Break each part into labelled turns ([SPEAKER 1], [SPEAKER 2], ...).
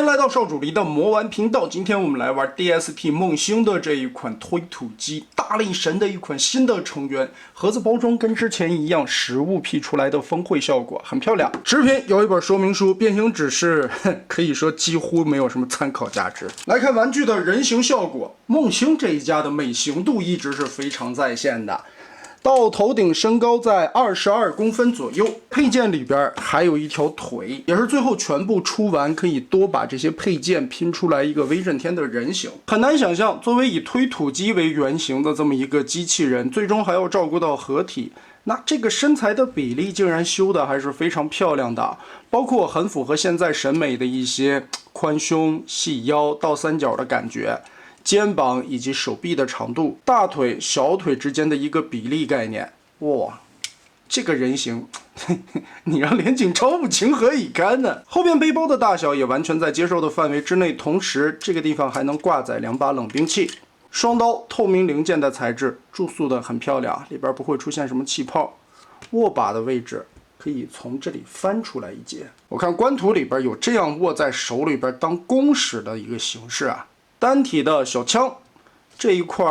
[SPEAKER 1] 迎来到少主离的魔玩频道。今天我们来玩 DSP 梦星的这一款推土机，大力神的一款新的成员。盒子包装跟之前一样，实物 P 出来的峰会效果很漂亮。纸品有一本说明书，变形指示可以说几乎没有什么参考价值。来看玩具的人形效果，梦星这一家的美型度一直是非常在线的。到头顶身高在22公分左右，配件里边还有一条腿，也是最后全部出完，可以多把这些配件拼出来一个威震天的人形。很难想象，作为以推土机为原型的这么一个机器人，最终还要照顾到合体，那这个身材的比例竟然修的还是非常漂亮的，包括很符合现在审美的一些宽胸、细腰、倒三角的感觉。肩膀以及手臂的长度，大腿、小腿之间的一个比例概念，哇，这个人形，你让连景超不情何以堪呢？后边背包的大小也完全在接受的范围之内，同时这个地方还能挂载2把冷兵器，双刀透明零件的材质，注塑的很漂亮，里边不会出现什么气泡。握把的位置可以从这里翻出来一截，我看官图里边有这样握在手里边当弓使的一个形式啊。单体的小枪这一块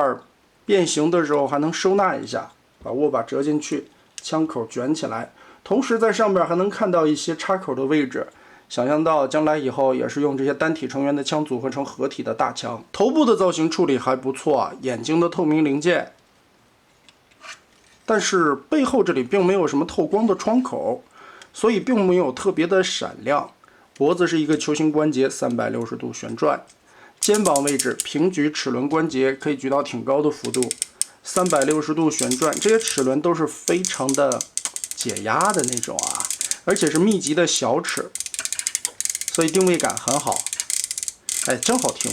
[SPEAKER 1] 变形的时候还能收纳一下，把握把折进去，枪口卷起来，同时在上面还能看到一些插口的位置，想象到将来以后也是用这些单体成员的枪组合成合体的大枪。头部的造型处理还不错啊，眼睛的透明零件，但是背后这里并没有什么透光的窗口，所以并没有特别的闪亮。脖子是一个球形关节，360度旋转。肩膀位置平举齿轮关节，可以举到挺高的幅度，360度旋转，这些齿轮都是非常的解压的那种啊，而且是密集的小齿，所以定位感很好，哎，真好听。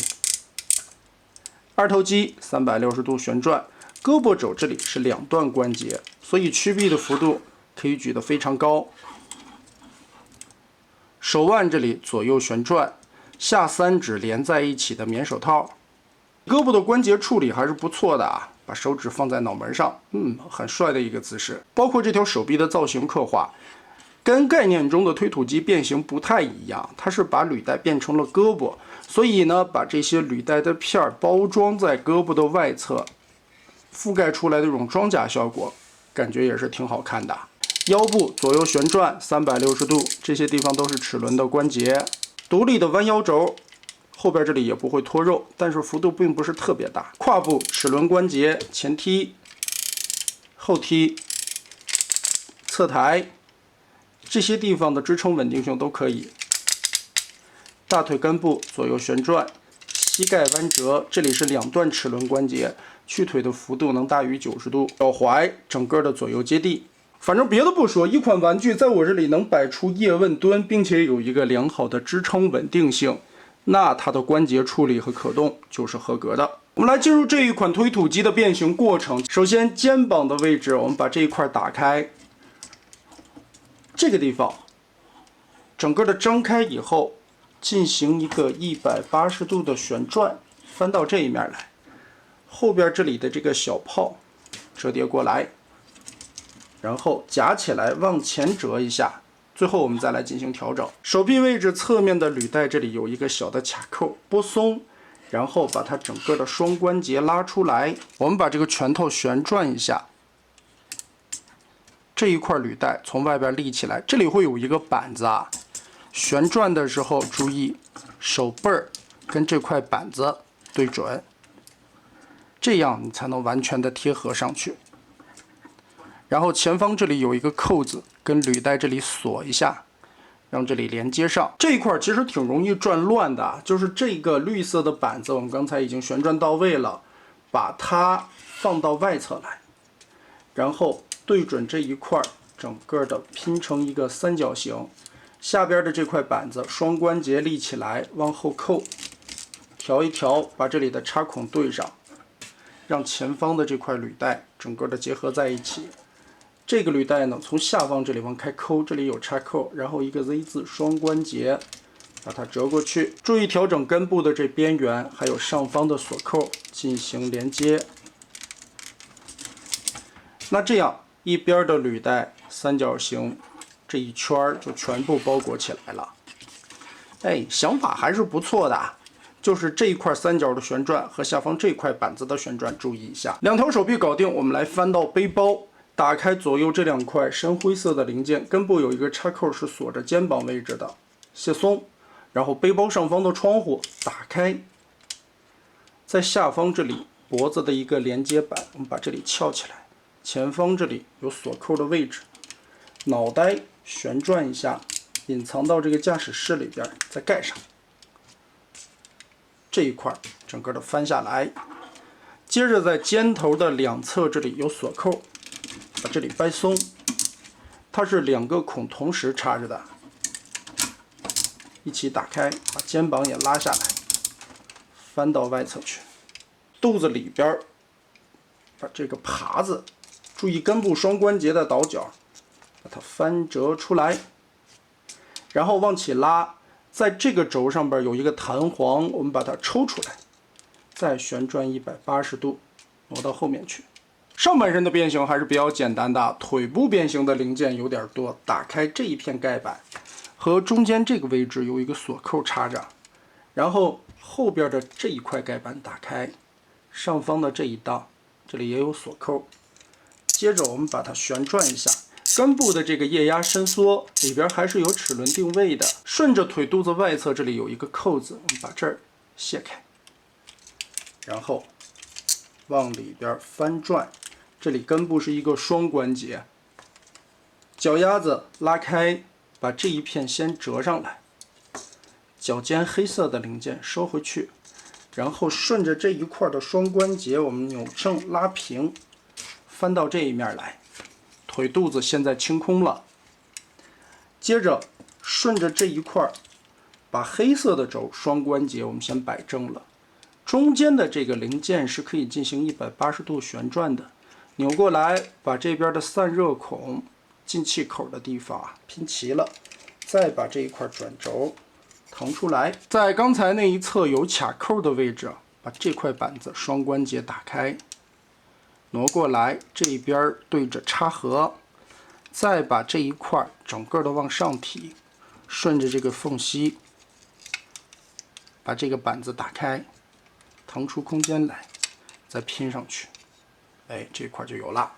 [SPEAKER 1] 二头肌360度旋转，胳膊肘这里是2段关节，所以屈臂的幅度可以举得非常高。手腕这里左右旋转。下3指连在一起的棉手套，胳膊的关节处理还是不错的啊，把手指放在脑门上，很帅的一个姿势。包括这条手臂的造型刻画，跟概念中的推土机变形不太一样，它是把履带变成了胳膊，所以呢，把这些履带的片儿包装在胳膊的外侧，覆盖出来的这种装甲效果，感觉也是挺好看的。腰部左右旋转360度，这些地方都是齿轮的关节。独立的弯腰轴，后边这里也不会脱肉，但是幅度并不是特别大。胯部齿轮关节，前踢、后踢、侧抬，这些地方的支撑稳定性都可以。大腿根部左右旋转，膝盖弯折，这里是2段齿轮关节，屈腿的幅度能大于90度。脚踝整个的左右接地。反正别的不说，一款玩具在我这里能摆出叶问蹲，并且有一个良好的支撑稳定性，那它的关节处理和可动就是合格的。我们来进入这一款推土机的变形过程。首先肩膀的位置，我们把这一块打开，这个地方整个的张开以后，进行一个180度的旋转，翻到这一面来，后边这里的这个小炮折叠过来。然后夹起来往前折一下，最后我们再来进行调整。手臂位置侧面的履带这里有一个小的卡扣，拨松，然后把它整个的双关节拉出来。我们把这个拳头旋转一下，这一块履带从外边立起来，这里会有一个板子啊，旋转的时候注意手背儿跟这块板子对准，这样你才能完全的贴合上去。然后前方这里有一个扣子，跟履带这里锁一下，让这里连接上。这一块其实挺容易转乱的，就是这个绿色的板子，我们刚才已经旋转到位了，把它放到外侧来，然后对准这一块，整个的拼成一个三角形。下边的这块板子双关节立起来，往后扣，调一调，把这里的插孔对上，让前方的这块履带整个的结合在一起。这个履带呢，从下方这里往开抠，这里有插扣，然后一个 Z 字双关节，把它折过去。注意调整根部的这边缘，还有上方的锁扣进行连接。那这样一边的履带三角形这一圈就全部包裹起来了。哎，想法还是不错的。就是这一块三角的旋转和下方这块板子的旋转，注意一下。两条手臂搞定，我们来翻到背包，打开左右这两块深灰色的零件，根部有一个插扣是锁着肩膀位置的，卸松。然后背包上方的窗户打开，在下方这里脖子的一个连接板，我们把这里翘起来，前方这里有锁扣的位置，脑袋旋转一下，隐藏到这个驾驶室里边，再盖上。这一块整个的翻下来，接着在尖头的两侧这里有锁扣，把这里掰松，它是两个孔同时插着的，一起打开，把肩膀也拉下来，翻到外侧去，肚子里边把这个耙子，注意根部双关节的倒角，把它翻折出来，然后往起拉。在这个轴上边有一个弹簧，我们把它抽出来，再旋转180度，挪到后面去。上半身的变形还是比较简单的，腿部变形的零件有点多。打开这一片盖板，和中间这个位置有一个锁扣插着，然后后边的这一块盖板打开，上方的这一档这里也有锁扣。接着我们把它旋转一下。根部的这个液压伸缩里边还是有齿轮定位的，顺着腿肚子外侧这里有一个扣子，我们把这儿卸开，然后往里边翻转，这里根部是一个双关节，脚丫子拉开，把这一片先折上来，脚尖黑色的零件收回去，然后顺着这一块的双关节我们扭正拉平，翻到这一面来。腿肚子现在清空了，接着顺着这一块，把黑色的轴双关节我们先摆正了，中间的这个零件是可以进行180度旋转的，扭过来，把这边的散热孔、进气口的地方拼齐了，再把这一块转轴腾出来，在刚才那一侧有卡扣的位置，把这块板子双关节打开。挪过来，这一边对着插合，再把这一块整个的往上提，顺着这个缝隙，把这个板子打开，腾出空间来，再拼上去。哎，这块就有了。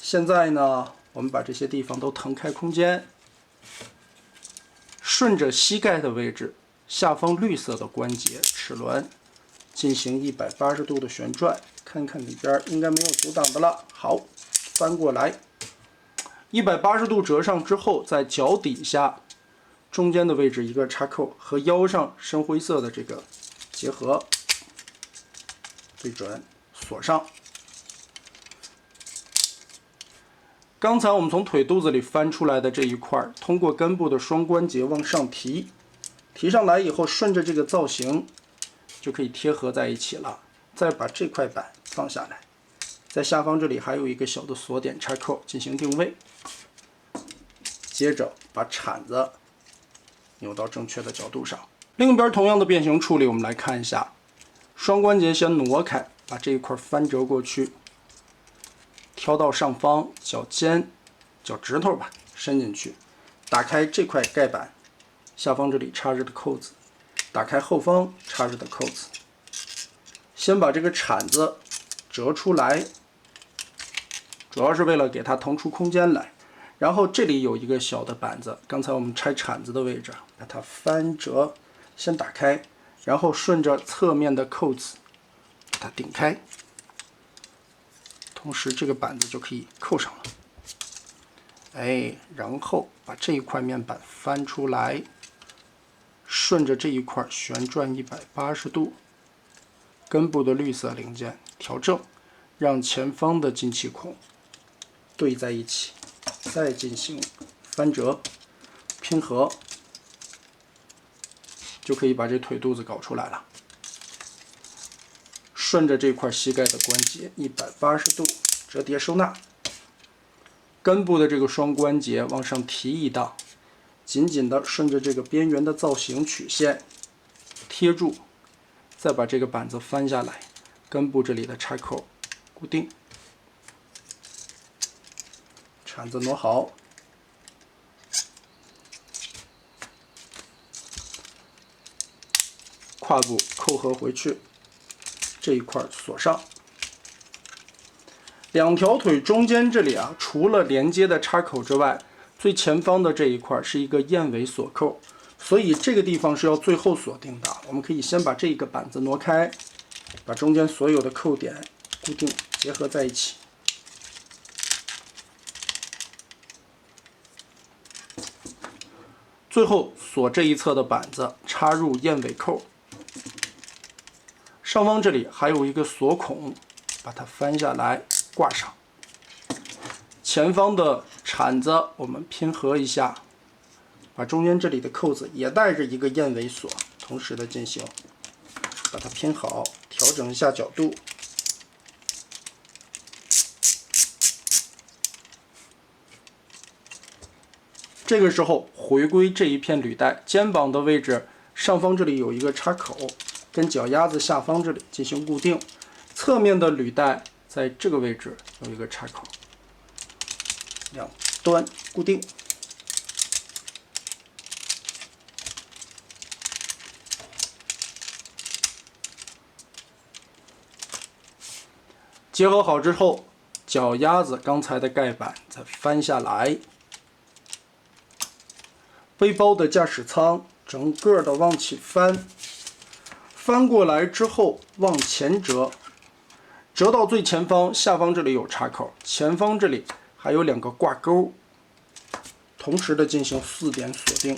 [SPEAKER 1] 现在呢，我们把这些地方都腾开空间，顺着膝盖的位置，下方绿色的关节齿轮进行180度的旋转。看看里边应该没有阻挡的了。好，翻过来，180度折上之后，在脚底下中间的位置一个插扣和腰上深灰色的这个结合，对准锁上。刚才我们从腿肚子里翻出来的这一块，通过根部的双关节往上提，提上来以后，顺着这个造型就可以贴合在一起了。再把这块板放下来，在下方这里还有一个小的锁点插扣进行定位。接着把铲子扭到正确的角度上。另一边同样的变形处理，我们来看一下，双关节先挪开，把这一块翻折过去，挑到上方，脚尖、脚趾头吧伸进去，打开这块盖板，下方这里插着的扣子，打开后方插着的扣子。先把这个铲子折出来，主要是为了给它腾出空间来。然后这里有一个小的板子，刚才我们拆铲子的位置，把它翻折，先打开，然后顺着侧面的扣子把它顶开，同时这个板子就可以扣上了。哎，然后把这一块面板翻出来，顺着这一块旋转180度。根部的绿色零件调正，让前方的进气孔对在一起，再进行翻折拼合，就可以把这腿肚子搞出来了。顺着这块膝盖的关节180度折叠收纳，根部的这个双关节往上提一档，紧紧的顺着这个边缘的造型曲线贴住。再把这个板子翻下来，根部这里的插口固定，铲子挪好，胯部扣合回去，这一块锁上。两条腿中间这里啊，除了连接的插口之外，最前方的这一块是一个燕尾锁扣，所以这个地方是要最后锁定的。我们可以先把这个板子挪开，把中间所有的扣点固定结合在一起。最后锁这一侧的板子插入燕尾扣，上方这里还有一个锁孔，把它翻下来挂上。前方的铲子我们拼合一下，把中间这里的扣子也带着一个燕尾锁，同时的进行，把它拼好，调整一下角度。这个时候回归这一片履带，肩膀的位置上方这里有一个插口，跟脚丫子下方这里进行固定。侧面的履带在这个位置有一个插口，两端固定。结合好之后，脚丫子刚才的盖板再翻下来。背包的驾驶舱整个的往起翻，翻过来之后往前折，折到最前方，下方这里有插口，前方这里还有2个挂钩，同时的进行4点锁定。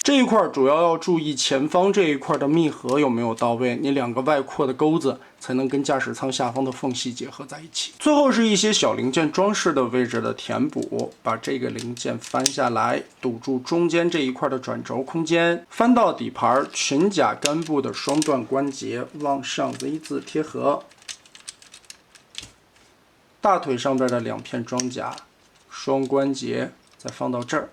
[SPEAKER 1] 这一块主要要注意前方这一块的密合有没有到位，你2个外扩的钩子才能跟驾驶舱下方的缝隙结合在一起。最后是一些小零件装饰的位置的填补，把这个零件翻下来，堵住中间这一块的转轴空间，翻到底盘裙甲根部的双段关节往上 Z 字贴合，大腿上边的2片装甲双关节再放到这儿。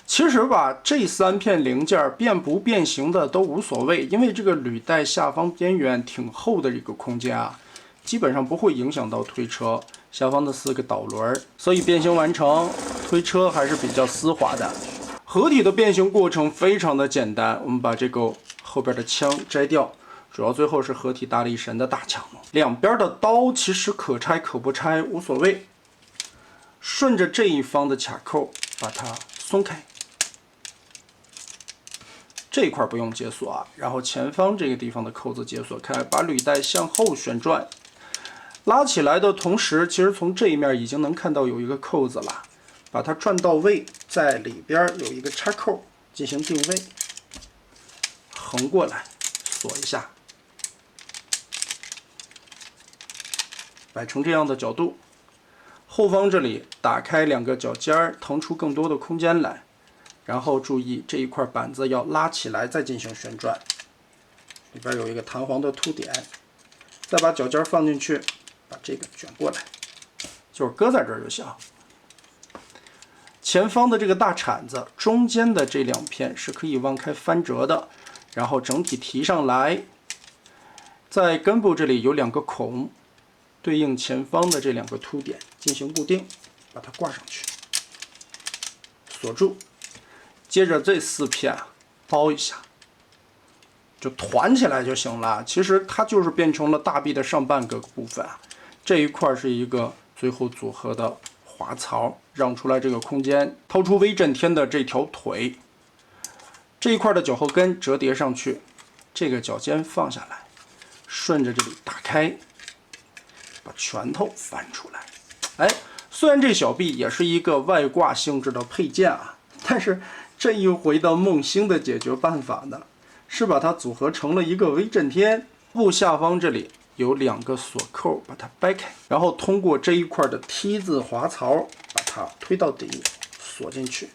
[SPEAKER 1] 其实吧，这3片零件变不变形的都无所谓，因为这个履带下方边缘挺厚的这个空间啊，基本上不会影响到推车下方的4个导轮，所以变形完成，推车还是比较丝滑的。合体的变形过程非常的简单，我们把这个后边的枪摘掉，主要最后是合体大力神的大枪。两边的刀其实可拆可不拆，无所谓。顺着这一方的卡扣把它松开。这一块不用解锁啊，然后前方这个地方的扣子解锁开，把履带向后旋转，拉起来的同时，其实从这一面已经能看到有一个扣子了，把它转到位，在里边有一个插扣进行定位，横过来锁一下，摆成这样的角度，后方这里打开2个脚尖，腾出更多的空间来。然后注意这一块板子要拉起来再进行旋转，里边有一个弹簧的凸点，再把脚尖放进去，把这个卷过来，就是搁在这儿就行。前方的这个大铲子中间的这2片是可以往开翻折的，然后整体提上来，在根部这里有2个孔，对应前方的这2个凸点进行固定，把它挂上去，锁住。接着这4片包一下，就团起来就行了。其实它就是变成了大臂的上半个部分，这一块是一个最后组合的滑槽，让出来这个空间，掏出威震天的这条腿，这一块的脚后跟折叠上去，这个脚尖放下来，顺着这里打开，把拳头翻出来。哎，虽然这小臂也是一个外挂性质的配件啊，但是这一回的梦星的解决办法呢，是把它组合成了一个威震天。部下方这里有2个锁扣，把它掰开，然后通过这一块的 T 字滑槽把它推到底，锁进去。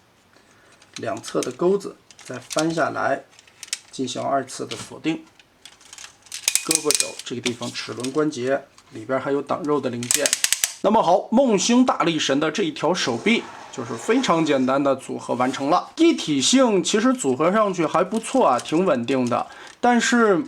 [SPEAKER 1] 2侧的钩子再翻下来，进行2次的锁定。胳膊肘这个地方齿轮关节里边还有挡肉的零件。那么好，梦星大力神的这一条手臂就是非常简单的组合完成了。一体性其实组合上去还不错啊，挺稳定的。但是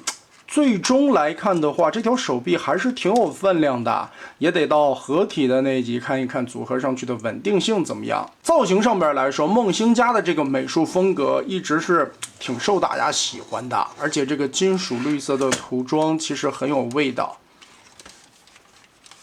[SPEAKER 1] 最终来看的话，这条手臂还是挺有分量的，也得到合体的那一集看一看组合上去的稳定性怎么样。造型上边来说，梦星家的这个美术风格一直是挺受大家喜欢的，而且这个金属绿色的涂装其实很有味道，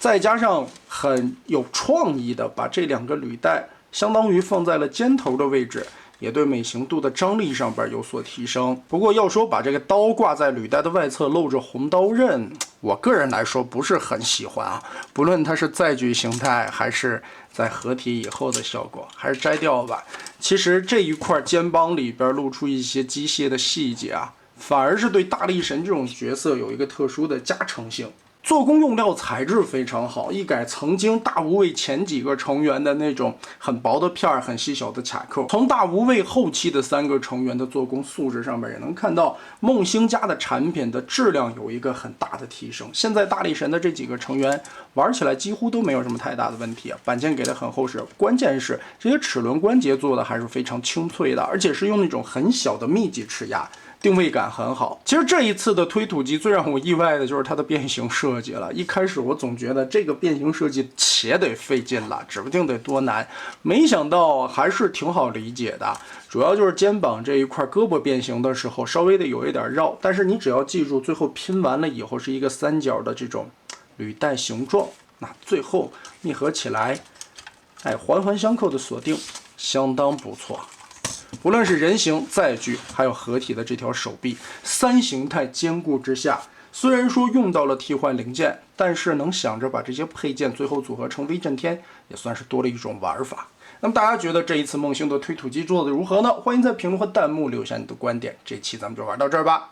[SPEAKER 1] 再加上很有创意的把这两个履带相当于放在了肩头的位置，也对美型度的张力上边有所提升。不过要说把这个刀挂在履带的外侧露着红刀刃，我个人来说不是很喜欢啊。不论它是载具形态还是在合体以后的效果，还是摘掉吧。其实这一块肩膀里边露出一些机械的细节啊，反而是对大力神这种角色有一个特殊的加成性。做工用料材质非常好，一改曾经大无畏前几个成员的那种很薄的片儿、很细小的卡扣。从大无畏后期的3个成员的做工素质上面，也能看到梦星家的产品的质量有一个很大的提升。现在大力神的这几个成员玩起来几乎都没有什么太大的问题，板件给的很厚实，关键是这些齿轮关节做的还是非常清脆的，而且是用那种很小的密集齿牙。定位感很好。其实这一次的推土机最让我意外的就是它的变形设计了。一开始我总觉得这个变形设计且得费劲了，指不定得多难，没想到还是挺好理解的。主要就是肩膀这一块胳膊变形的时候稍微的有一点绕，但是你只要记住最后拼完了以后是一个三角的这种履带形状，那最后密合起来，环环相扣的锁定相当不错。无论是人形、载具，还有合体的这条手臂，3形态兼顾之下，虽然说用到了替换零件，但是能想着把这些配件最后组合成威震天，也算是多了一种玩法。那么大家觉得这一次梦星的推土机做的如何呢？欢迎在评论和弹幕留下你的观点。这期咱们就玩到这儿吧。